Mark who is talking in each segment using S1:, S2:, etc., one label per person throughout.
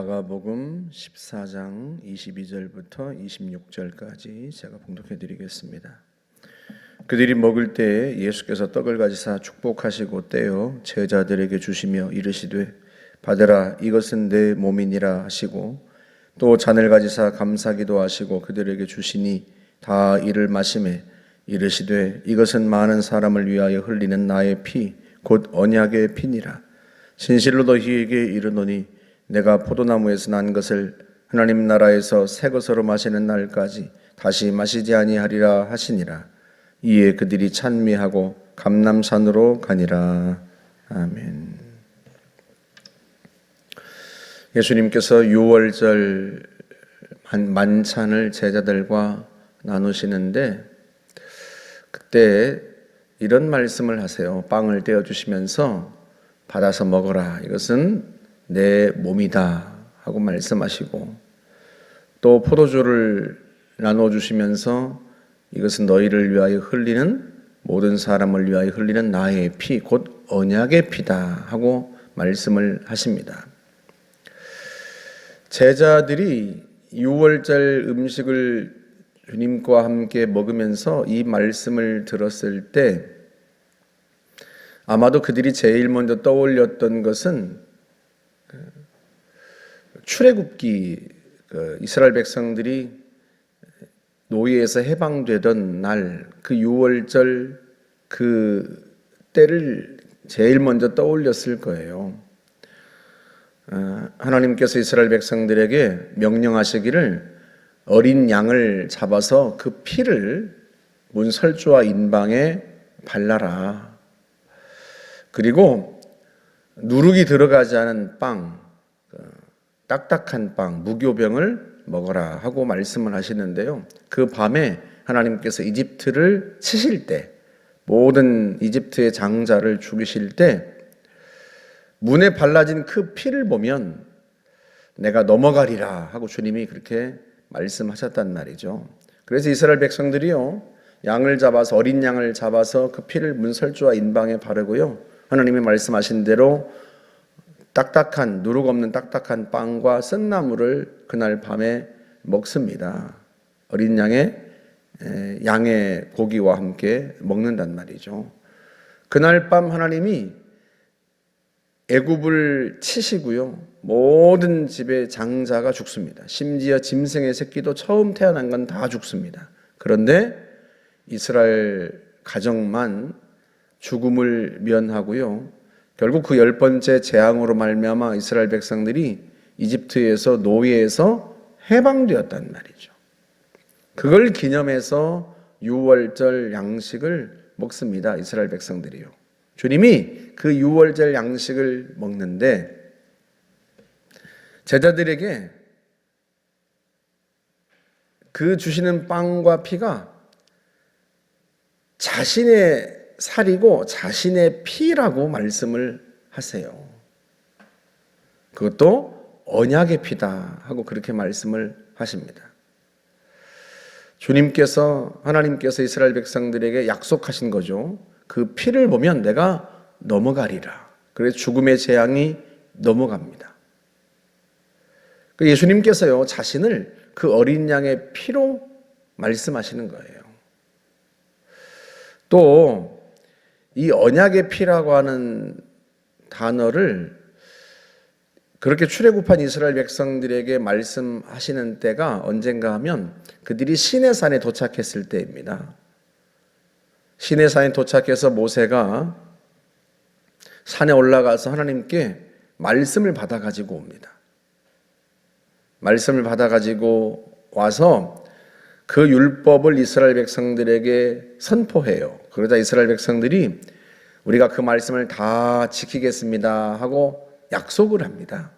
S1: 마가복음 14장 22절부터 26절까지 제가 봉독해 드리겠습니다. 그들이 먹을 때에 예수께서 떡을 가지사 축복하시고 떼어 제자들에게 주시며 이르시되 받으라 이것은 내 몸이니라 하시고 또 잔을 가지사 감사기도 하시고 그들에게 주시니 다 이를 마시매 이르시되 이것은 많은 사람을 위하여 흘리는 나의 피 곧 언약의 피니라. 진실로 너희에게 이르노니 내가 포도나무에서 난 것을 하나님 나라에서 새 것으로 마시는 날까지 다시 마시지 아니하리라 하시니라. 이에 그들이 찬미하고 감람산으로 가니라. 아멘. 예수님께서 유월절 만찬을 제자들과 나누시는데 그때 이런 말씀을 하세요. 빵을 떼어주시면서 받아서 먹어라. 이것은 내 몸이다 하고 말씀하시고 또 포도주를 나눠주시면서 이것은 너희를 위하여 흘리는 모든 사람을 위하여 흘리는 나의 피 곧 언약의 피다 하고 말씀을 하십니다. 제자들이 유월절 음식을 주님과 함께 먹으면서 이 말씀을 들었을 때 아마도 그들이 제일 먼저 떠올렸던 것은 출애굽기 이스라엘 백성들이 노예에서 해방되던 날 그 유월절 그 때를 제일 먼저 떠올렸을 거예요. 하나님께서 이스라엘 백성들에게 명령하시기를 어린 양을 잡아서 그 피를 문설주와 인방에 발라라. 그리고 누룩이 들어가지 않은 빵, 딱딱한 빵, 무교병을 먹어라 하고 말씀을 하시는데요. 그 밤에 하나님께서 이집트를 치실 때, 모든 이집트의 장자를 죽이실 때 문에 발라진 그 피를 보면 내가 넘어가리라 하고 주님이 그렇게 말씀하셨단 말이죠. 그래서 이스라엘 백성들이요, 양을 잡아서 어린 양을 잡아서 그 피를 문설주와 인방에 바르고요, 하나님이 말씀하신 대로 딱딱한 누룩 없는 딱딱한 빵과 쓴나물을 그날 밤에 먹습니다. 어린 양의 고기와 함께 먹는단 말이죠. 그날 밤 하나님이 애굽을 치시고요, 모든 집의 장자가 죽습니다. 심지어 짐승의 새끼도 처음 태어난 건 다 죽습니다. 그런데 이스라엘 가정만 죽음을 면하고요, 결국 그 10번째 재앙으로 말미암아 이스라엘 백성들이 이집트에서 노예에서 해방되었단 말이죠. 그걸 기념해서 유월절 양식을 먹습니다. 이스라엘 백성들이요. 주님이 그 유월절 양식을 먹는데 제자들에게 그 주시는 빵과 피가 자신의 살이고 자신의 피라고 말씀을 하세요. 그것도 언약의 피다 하고 그렇게 말씀을 하십니다. 하나님께서 이스라엘 백성들에게 약속하신 거죠. 그 피를 보면 내가 넘어가리라. 그래서 죽음의 재앙이 넘어갑니다. 예수님께서요, 자신을 그 어린 양의 피로 말씀하시는 거예요. 또 이 언약의 피라고 하는 단어를 그렇게 출애굽한 이스라엘 백성들에게 말씀하시는 때가 언젠가 하면 그들이 시내산에 도착했을 때입니다. 시내산에 도착해서 모세가 산에 올라가서 하나님께 말씀을 받아가지고 옵니다. 말씀을 받아가지고 와서 그 율법을 이스라엘 백성들에게 선포해요. 그러자 이스라엘 백성들이 우리가 그 말씀을 다 지키겠습니다 하고 약속을 합니다.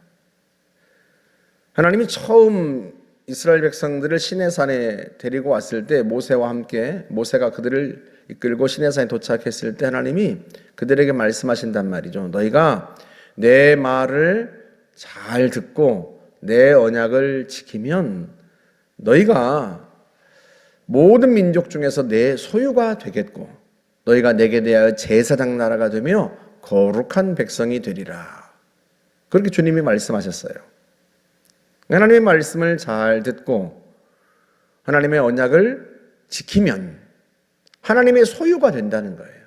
S1: 하나님이 처음 이스라엘 백성들을 시내산에 데리고 왔을 때 모세가 그들을 이끌고 시내산에 도착했을 때 하나님이 그들에게 말씀하신단 말이죠. 너희가 내 말을 잘 듣고 내 언약을 지키면 너희가 모든 민족 중에서 내 소유가 되겠고 너희가 내게 대하여 제사장 나라가 되며 거룩한 백성이 되리라. 그렇게 주님이 말씀하셨어요. 하나님의 말씀을 잘 듣고 하나님의 언약을 지키면 하나님의 소유가 된다는 거예요.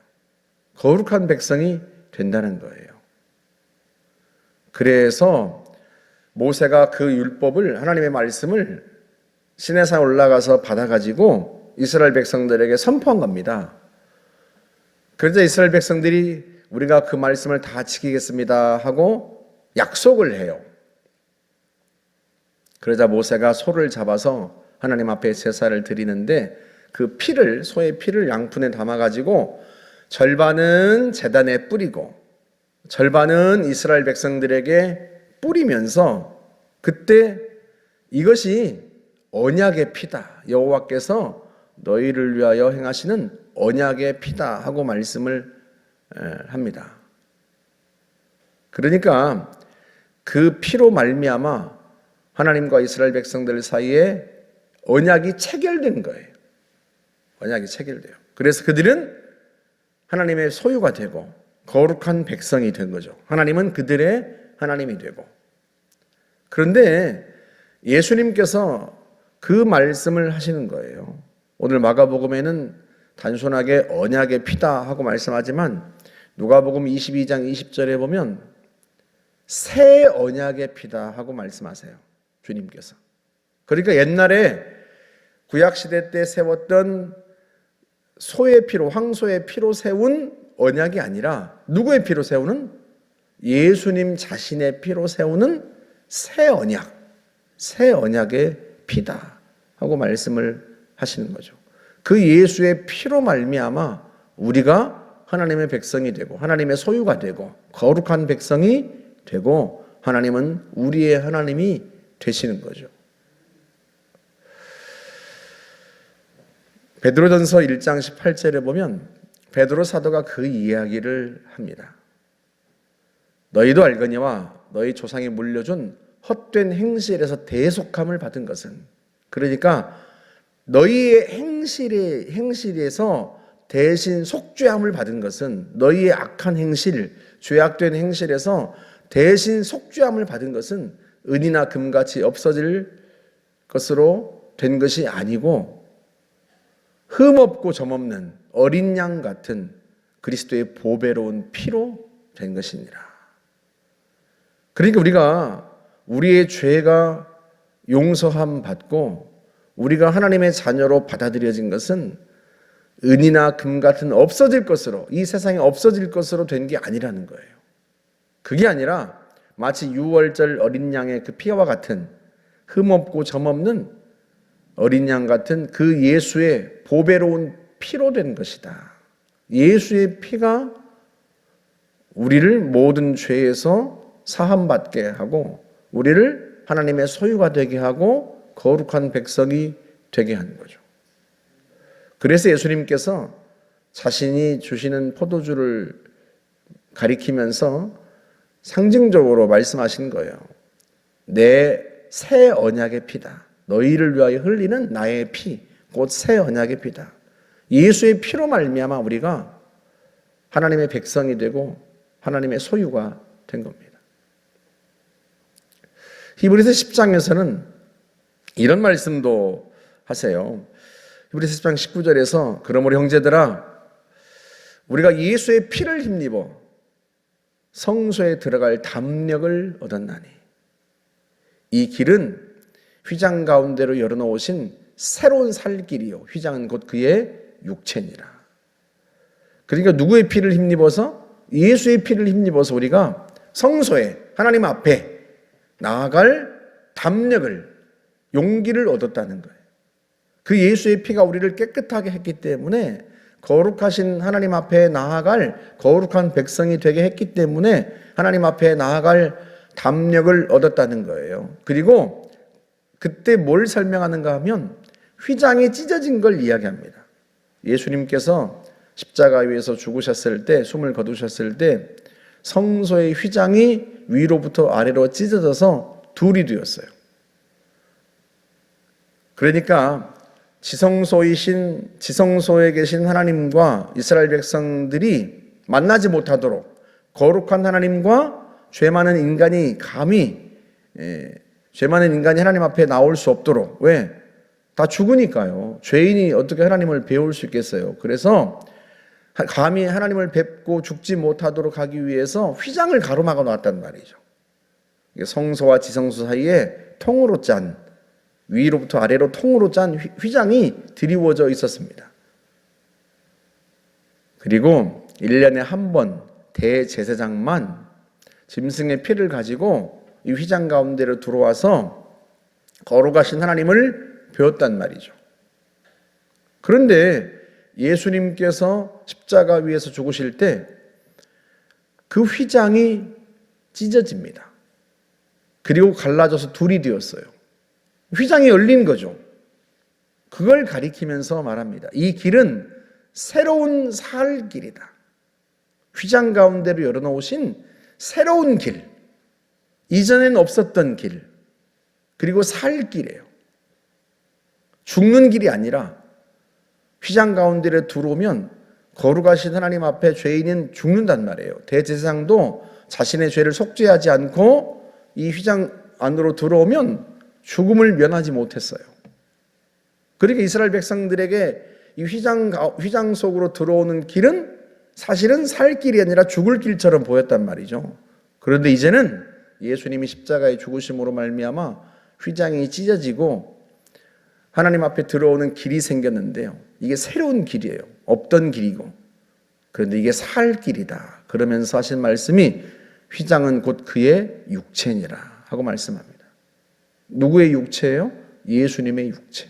S1: 거룩한 백성이 된다는 거예요. 그래서 모세가 그 율법을, 하나님의 말씀을 시내산 올라가서 받아가지고 이스라엘 백성들에게 선포한 겁니다. 그러자 이스라엘 백성들이 우리가 그 말씀을 다 지키겠습니다 하고 약속을 해요. 그러자 모세가 소를 잡아서 하나님 앞에 제사를 드리는데 그 피를, 소의 피를 양푼에 담아가지고 절반은 제단에 뿌리고 절반은 이스라엘 백성들에게 뿌리면서 그때 이것이 언약의 피다. 여호와께서 너희를 위하여 행하시는 언약의 피다 하고 말씀을 합니다. 그러니까 그 피로 말미암아 하나님과 이스라엘 백성들 사이에 언약이 체결된 거예요. 언약이 체결돼요. 그래서 그들은 하나님의 소유가 되고 거룩한 백성이 된 거죠. 하나님은 그들의 하나님이 되고. 그런데 예수님께서 그 말씀을 하시는 거예요. 오늘 마가복음에는 단순하게 언약의 피다 하고 말씀하지만 누가복음 22장 20절에 보면 새 언약의 피다 하고 말씀하세요. 주님께서. 그러니까 옛날에 구약시대 때 세웠던 소의 피로, 황소의 피로 세운 언약이 아니라 누구의 피로 세우는? 예수님 자신의 피로 세우는 새 언약, 새 언약의 피다 하고 말씀을 하시는 거죠. 그 예수의 피로 말미암아 우리가 하나님의 백성이 되고 하나님의 소유가 되고 거룩한 백성이 되고 하나님은 우리의 하나님이 되시는 거죠. 베드로전서 1장 18절에 보면 베드로 사도가 그 이야기를 합니다. 너희도 알거니와 너희 조상이 물려준 헛된 행실에서 대속함을 받은 것은, 그러니까 너희의 행실에서 대신 속죄함을 받은 것은, 너희의 악한 행실, 죄악된 행실에서 대신 속죄함을 받은 것은 은이나 금같이 없어질 것으로 된 것이 아니고 흠없고 점없는 어린 양 같은 그리스도의 보배로운 피로 된 것이니라. 그러니까 우리가 우리의 죄가 용서함 받고 우리가 하나님의 자녀로 받아들여진 것은 은이나 금 같은 없어질 것으로, 이 세상에 없어질 것으로 된 게 아니라는 거예요. 그게 아니라 마치 유월절 어린 양의 그 피와 같은 흠없고 점없는 어린 양 같은 그 예수의 보배로운 피로 된 것이다. 예수의 피가 우리를 모든 죄에서 사함받게 하고 우리를 하나님의 소유가 되게 하고 거룩한 백성이 되게 하는 거죠. 그래서 예수님께서 자신이 주시는 포도주를 가리키면서 상징적으로 말씀하신 거예요. 내 새 언약의 피다. 너희를 위하여 흘리는 나의 피, 곧 새 언약의 피다. 예수의 피로 말미암아 우리가 하나님의 백성이 되고 하나님의 소유가 된 겁니다. 히브리서 10장에서는 이런 말씀도 하세요. 히브리서 10장 19절에서 그러므로 형제들아 우리가 예수의 피를 힘입어 성소에 들어갈 담력을 얻었나니 이 길은 휘장 가운데로 열어놓으신 새로운 살 길이요 휘장은 곧 그의 육체니라. 그러니까 누구의 피를 힘입어서? 예수의 피를 힘입어서 우리가 성소에 하나님 앞에 나아갈 담력을, 용기를 얻었다는 거예요. 그 예수의 피가 우리를 깨끗하게 했기 때문에 거룩하신 하나님 앞에 나아갈 거룩한 백성이 되게 했기 때문에 하나님 앞에 나아갈 담력을 얻었다는 거예요. 그리고 그때 뭘 설명하는가 하면 휘장이 찢어진 걸 이야기합니다. 예수님께서 십자가 위에서 죽으셨을 때, 숨을 거두셨을 때 성소의 휘장이 위로부터 아래로 찢어져서 둘이 되었어요. 그러니까 지성소에 계신 하나님과 이스라엘 백성들이 만나지 못하도록 거룩한 하나님과 죄 많은 인간이 감히 죄 많은 인간이 하나님 앞에 나올 수 없도록. 왜? 다 죽으니까요. 죄인이 어떻게 하나님을 배울 수 있겠어요? 그래서 감히 하나님을 뵙고 죽지 못하도록 하기 위해서 휘장을 가로막아 놓았단 말이죠. 성소와 지성소 사이에 통으로 짠, 위로부터 아래로 통으로 짠 휘장이 드리워져 있었습니다. 그리고 1년에 한 번 대제사장만 짐승의 피를 가지고 이 휘장 가운데로 들어와서 거룩하신 하나님을 배웠단 말이죠. 그런데 예수님께서 십자가 위에서 죽으실 때 그 휘장이 찢어집니다. 그리고 갈라져서 둘이 되었어요. 휘장이 열린 거죠. 그걸 가리키면서 말합니다. 이 길은 새로운 살 길이다. 휘장 가운데로 열어놓으신 새로운 길, 이전엔 없었던 길, 그리고 살 길이에요. 죽는 길이 아니라 휘장 가운데로 들어오면 거룩하신 하나님 앞에 죄인은 죽는단 말이에요. 대제사장도 자신의 죄를 속죄하지 않고 이 휘장 안으로 들어오면 죽음을 면하지 못했어요. 그러니까 이스라엘 백성들에게 이 휘장 속으로 들어오는 길은 사실은 살 길이 아니라 죽을 길처럼 보였단 말이죠. 그런데 이제는 예수님이 십자가의 죽으심으로 말미암아 휘장이 찢어지고 하나님 앞에 들어오는 길이 생겼는데요. 이게 새로운 길이에요. 없던 길이고. 그런데 이게 살 길이다. 그러면서 하신 말씀이 휘장은 곧 그의 육체니라 하고 말씀합니다. 누구의 육체예요? 예수님의 육체.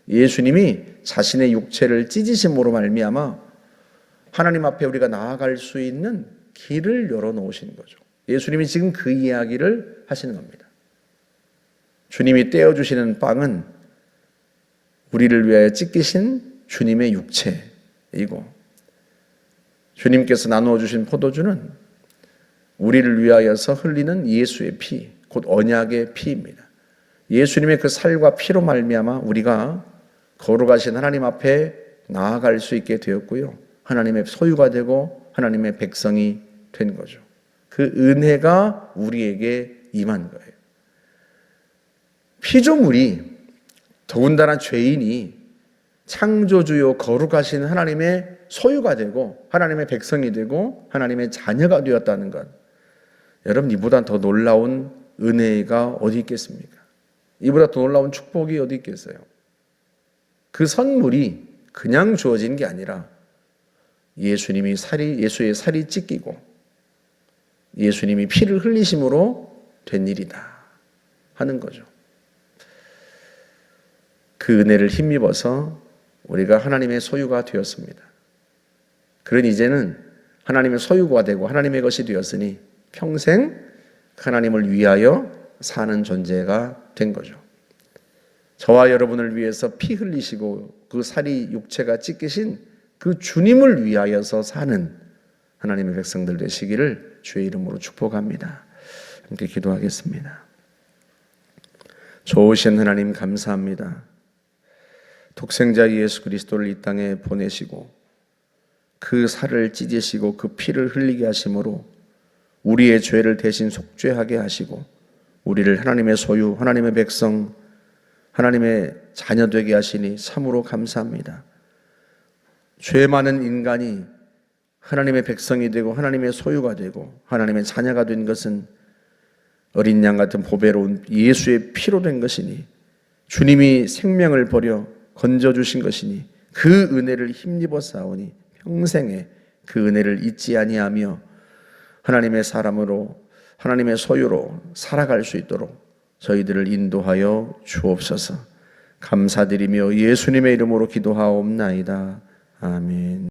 S1: 예수님이 자신의 육체를 찢으심으로 말미암아 하나님 앞에 우리가 나아갈 수 있는 길을 열어놓으신 거죠. 예수님이 지금 그 이야기를 하시는 겁니다. 주님이 떼어주시는 빵은 우리를 위하여 찢기신 주님의 육체이고, 주님께서 나누어 주신 포도주는 우리를 위하여서 흘리는 예수의 피, 곧 언약의 피입니다. 예수님의 그 살과 피로 말미암아 우리가 거룩하신 하나님 앞에 나아갈 수 있게 되었고요. 하나님의 소유가 되고 하나님의 백성이 된 거죠. 그 은혜가 우리에게 임한 거예요. 피조물이, 더군다나 죄인이 창조주요 거룩하신 하나님의 소유가 되고 하나님의 백성이 되고 하나님의 자녀가 되었다는 것, 여러분, 이보다 더 놀라운 은혜가 어디 있겠습니까? 이보다 더 놀라운 축복이 어디 있겠어요? 그 선물이 그냥 주어진 게 아니라 예수의 살이 찢기고 예수님이 피를 흘리심으로 된 일이다 하는 거죠. 그 은혜를 힘입어서 우리가 하나님의 소유가 되었습니다. 그러니 이제는 하나님의 소유가 되고 하나님의 것이 되었으니 평생 하나님을 위하여 사는 존재가 된 거죠. 저와 여러분을 위해서 피 흘리시고 그 살이 육체가 찢기신 그 주님을 위하여서 사는 하나님의 백성들 되시기를 주의 이름으로 축복합니다. 함께 기도하겠습니다. 좋으신 하나님 감사합니다. 독생자 예수 그리스도를 이 땅에 보내시고 그 살을 찢으시고 그 피를 흘리게 하심으로 우리의 죄를 대신 속죄하게 하시고 우리를 하나님의 소유, 하나님의 백성, 하나님의 자녀 되게 하시니 참으로 감사합니다. 죄 많은 인간이 하나님의 백성이 되고 하나님의 소유가 되고 하나님의 자녀가 된 것은 어린 양 같은 보배로운 예수의 피로 된 것이니, 주님이 생명을 버려 건져주신 것이니 그 은혜를 힘입어 싸우니 평생에 그 은혜를 잊지 아니하며 하나님의 사람으로 하나님의 소유로 살아갈 수 있도록 저희들을 인도하여 주옵소서. 감사드리며 예수님의 이름으로 기도하옵나이다. 아멘.